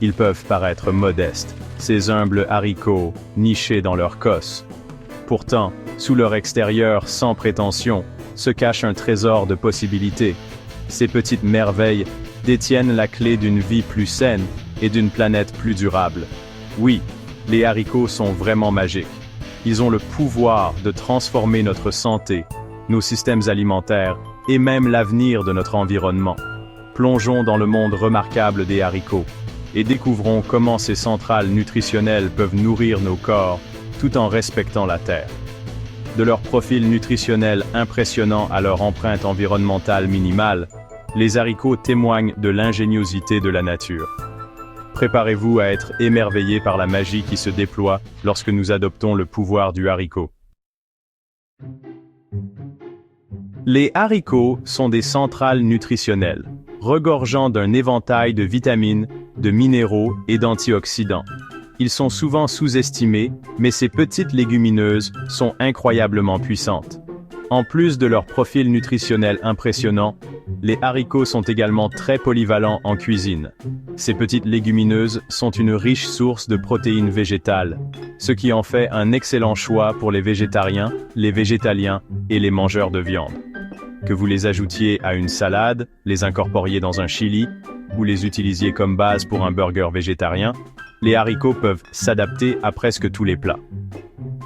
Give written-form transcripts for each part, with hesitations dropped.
Ils peuvent paraître modestes, ces humbles haricots, nichés dans leur cosse. Pourtant, sous leur extérieur sans prétention, se cache un trésor de possibilités. Ces petites merveilles détiennent la clé d'une vie plus saine et d'une planète plus durable. Oui, les haricots sont vraiment magiques. Ils ont le pouvoir de transformer notre santé, nos systèmes alimentaires et même l'avenir de notre environnement. Plongeons dans le monde remarquable des haricots et découvrons comment ces centrales nutritionnelles peuvent nourrir nos corps tout en respectant la terre. De leur profil nutritionnel impressionnant à leur empreinte environnementale minimale, les haricots témoignent de l'ingéniosité de la nature. Préparez-vous à être émerveillés par la magie qui se déploie lorsque nous adoptons le pouvoir du haricot. Les haricots sont des centrales nutritionnelles, regorgeant d'un éventail de vitamines, de minéraux et d'antioxydants. Ils sont souvent sous-estimés, mais ces petites légumineuses sont incroyablement puissantes. En plus de leur profil nutritionnel impressionnant, les haricots sont également très polyvalents en cuisine. Ces petites légumineuses sont une riche source de protéines végétales, ce qui en fait un excellent choix pour les végétariens, les végétaliens et les mangeurs de viande. Que vous les ajoutiez à une salade, les incorporiez dans un chili, ou les utilisiez comme base pour un burger végétarien, les haricots peuvent s'adapter à presque tous les plats.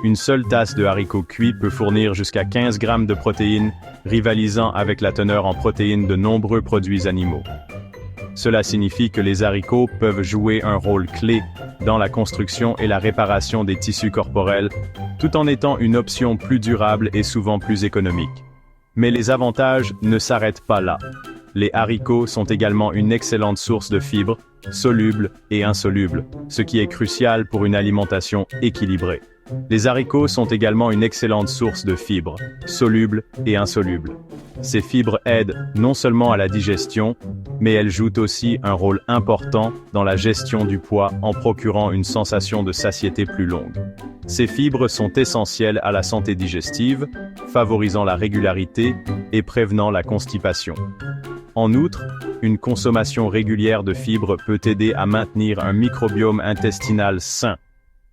Une seule tasse de haricots cuits peut fournir jusqu'à 15 grammes de protéines, rivalisant avec la teneur en protéines de nombreux produits animaux. Cela signifie que les haricots peuvent jouer un rôle clé dans la construction et la réparation des tissus corporels, tout en étant une option plus durable et souvent plus économique. Mais les avantages ne s'arrêtent pas là. Les haricots sont également une excellente source de fibres, solubles et insolubles, ce qui est crucial pour une alimentation équilibrée. Les haricots sont également une excellente source de fibres, solubles et insolubles. Ces fibres aident non seulement à la digestion, mais elles jouent aussi un rôle important dans la gestion du poids en procurant une sensation de satiété plus longue. Ces fibres sont essentielles à la santé digestive, favorisant la régularité et prévenant la constipation. En outre, une consommation régulière de fibres peut aider à maintenir un microbiome intestinal sain,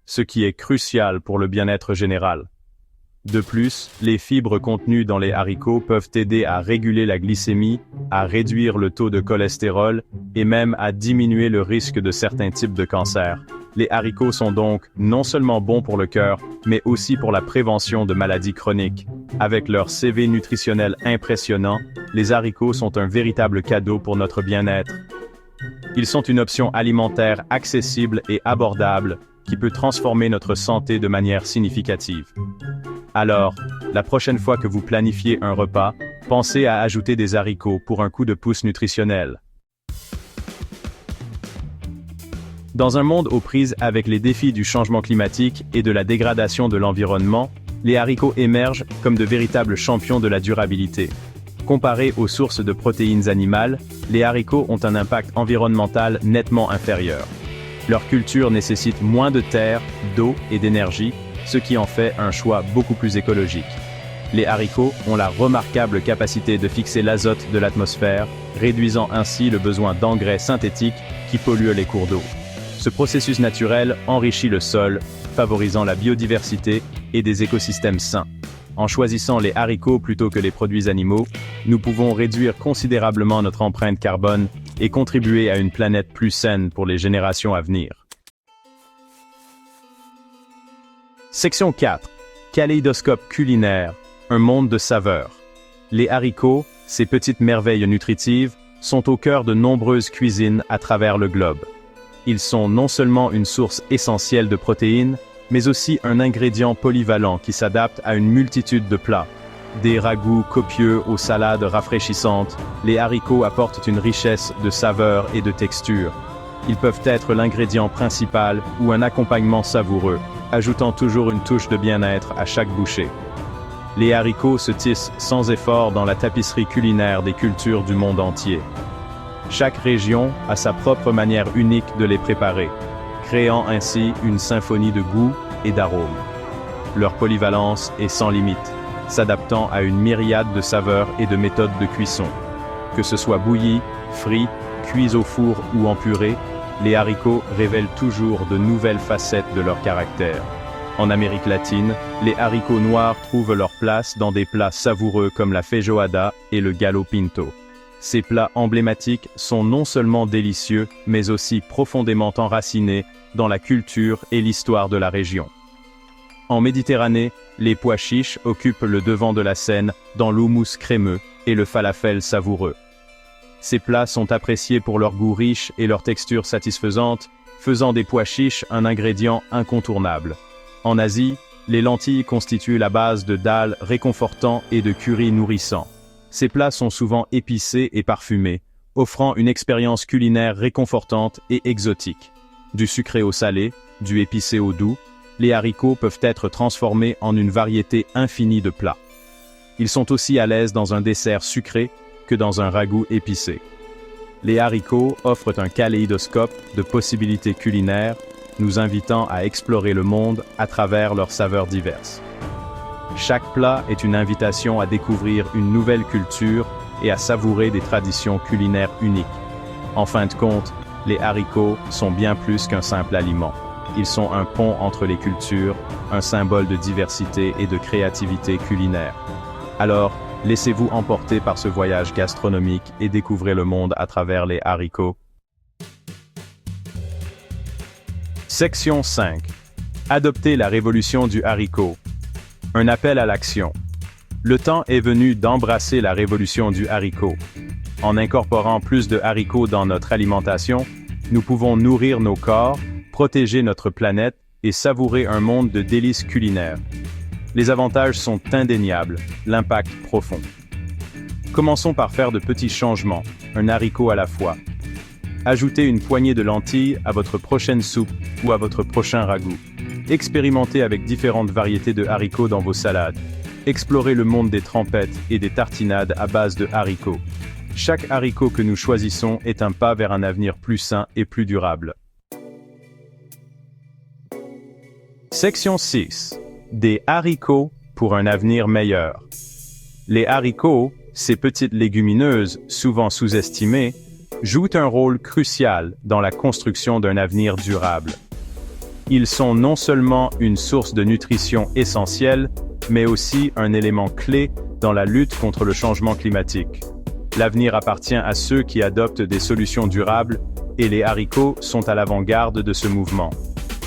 ce qui est crucial pour le bien-être général. De plus, les fibres contenues dans les haricots peuvent aider à réguler la glycémie, à réduire le taux de cholestérol et même à diminuer le risque de certains types de cancers. Les haricots sont donc non seulement bons pour le cœur, mais aussi pour la prévention de maladies chroniques. Avec leur CV nutritionnel impressionnant, les haricots sont un véritable cadeau pour notre bien-être. Ils sont une option alimentaire accessible et abordable qui peut transformer notre santé de manière significative. Alors, la prochaine fois que vous planifiez un repas, pensez à ajouter des haricots pour un coup de pouce nutritionnel. Dans un monde aux prises avec les défis du changement climatique et de la dégradation de l'environnement, les haricots émergent comme de véritables champions de la durabilité. Comparés aux sources de protéines animales, les haricots ont un impact environnemental nettement inférieur. Leur culture nécessite moins de terre, d'eau et d'énergie, ce qui en fait un choix beaucoup plus écologique. Les haricots ont la remarquable capacité de fixer l'azote de l'atmosphère, réduisant ainsi le besoin d'engrais synthétiques qui polluent les cours d'eau. Ce processus naturel enrichit le sol, favorisant la biodiversité et des écosystèmes sains. En choisissant les haricots plutôt que les produits animaux, nous pouvons réduire considérablement notre empreinte carbone et contribuer à une planète plus saine pour les générations à venir. Section 4. Kaléidoscope culinaire, un monde de saveurs. Les haricots, ces petites merveilles nutritives, sont au cœur de nombreuses cuisines à travers le globe. Ils sont non seulement une source essentielle de protéines, mais aussi un ingrédient polyvalent qui s'adapte à une multitude de plats. Des ragoûts copieux aux salades rafraîchissantes, les haricots apportent une richesse de saveurs et de textures. Ils peuvent être l'ingrédient principal ou un accompagnement savoureux, ajoutant toujours une touche de bien-être à chaque bouchée. Les haricots se tissent sans effort dans la tapisserie culinaire des cultures du monde entier. Chaque région a sa propre manière unique de les préparer, créant ainsi une symphonie de goûts et d'arômes. Leur polyvalence est sans limite, s'adaptant à une myriade de saveurs et de méthodes de cuisson. Que ce soit bouilli, frit, cuit au four ou en purée, les haricots révèlent toujours de nouvelles facettes de leur caractère. En Amérique latine, les haricots noirs trouvent leur place dans des plats savoureux comme la feijoada et le gallo pinto. Ces plats emblématiques sont non seulement délicieux, mais aussi profondément enracinés dans la culture et l'histoire de la région. En Méditerranée, les pois chiches occupent le devant de la scène dans l'houmous crémeux et le falafel savoureux. Ces plats sont appréciés pour leur goût riche et leur texture satisfaisante, faisant des pois chiches un ingrédient incontournable. En Asie, les lentilles constituent la base de dals réconfortants et de currys nourrissants. Ces plats sont souvent épicés et parfumés, offrant une expérience culinaire réconfortante et exotique. Du sucré au salé, du épicé au doux, les haricots peuvent être transformés en une variété infinie de plats. Ils sont aussi à l'aise dans un dessert sucré que dans un ragoût épicé. Les haricots offrent un kaléidoscope de possibilités culinaires, nous invitant à explorer le monde à travers leurs saveurs diverses. Chaque plat est une invitation à découvrir une nouvelle culture et à savourer des traditions culinaires uniques. En fin de compte, les haricots sont bien plus qu'un simple aliment. Ils sont un pont entre les cultures, un symbole de diversité et de créativité culinaire. Alors, laissez-vous emporter par ce voyage gastronomique et découvrez le monde à travers les haricots. Section 5. Adopter la révolution du haricot. Un appel à l'action. Le temps est venu d'embrasser la révolution du haricot. En incorporant plus de haricots dans notre alimentation, nous pouvons nourrir nos corps, protéger notre planète et savourer un monde de délices culinaires. Les avantages sont indéniables, l'impact profond. Commençons par faire de petits changements, un haricot à la fois. Ajoutez une poignée de lentilles à votre prochaine soupe ou à votre prochain ragoût. Expérimentez avec différentes variétés de haricots dans vos salades. Explorez le monde des trempettes et des tartinades à base de haricots. Chaque haricot que nous choisissons est un pas vers un avenir plus sain et plus durable. Section 6. Des haricots pour un avenir meilleur. Les haricots, ces petites légumineuses souvent sous-estimées, jouent un rôle crucial dans la construction d'un avenir durable. Ils sont non seulement une source de nutrition essentielle, mais aussi un élément clé dans la lutte contre le changement climatique. L'avenir appartient à ceux qui adoptent des solutions durables, et les haricots sont à l'avant-garde de ce mouvement.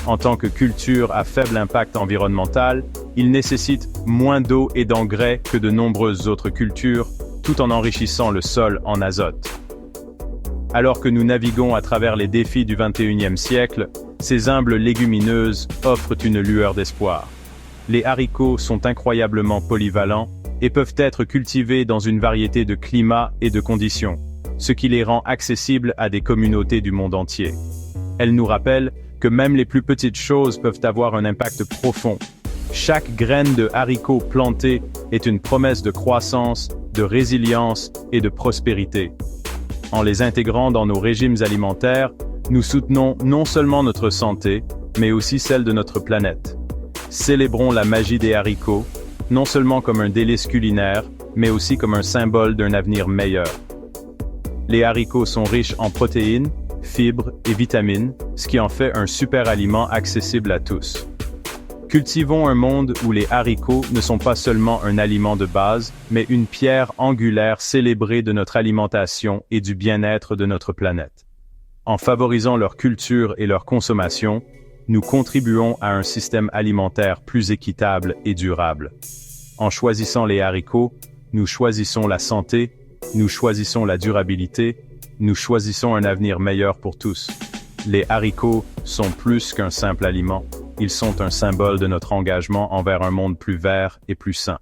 En tant que culture à faible impact environnemental, ils nécessitent moins d'eau et d'engrais que de nombreuses autres cultures, tout en enrichissant le sol en azote. Alors que nous naviguons à travers les défis du XXIe siècle, ces humbles légumineuses offrent une lueur d'espoir. Les haricots sont incroyablement polyvalents et peuvent être cultivés dans une variété de climats et de conditions, ce qui les rend accessibles à des communautés du monde entier. Elles nous rappellent que même les plus petites choses peuvent avoir un impact profond. Chaque graine de haricot plantée est une promesse de croissance, de résilience et de prospérité. En les intégrant dans nos régimes alimentaires, nous soutenons non seulement notre santé, mais aussi celle de notre planète. Célébrons la magie des haricots, non seulement comme un délice culinaire, mais aussi comme un symbole d'un avenir meilleur. Les haricots sont riches en protéines, fibres et vitamines, ce qui en fait un super aliment accessible à tous. Cultivons un monde où les haricots ne sont pas seulement un aliment de base, mais une pierre angulaire célébrée de notre alimentation et du bien-être de notre planète. En favorisant leur culture et leur consommation, nous contribuons à un système alimentaire plus équitable et durable. En choisissant les haricots, nous choisissons la santé, nous choisissons la durabilité, nous choisissons un avenir meilleur pour tous. Les haricots sont plus qu'un simple aliment, ils sont un symbole de notre engagement envers un monde plus vert et plus sain.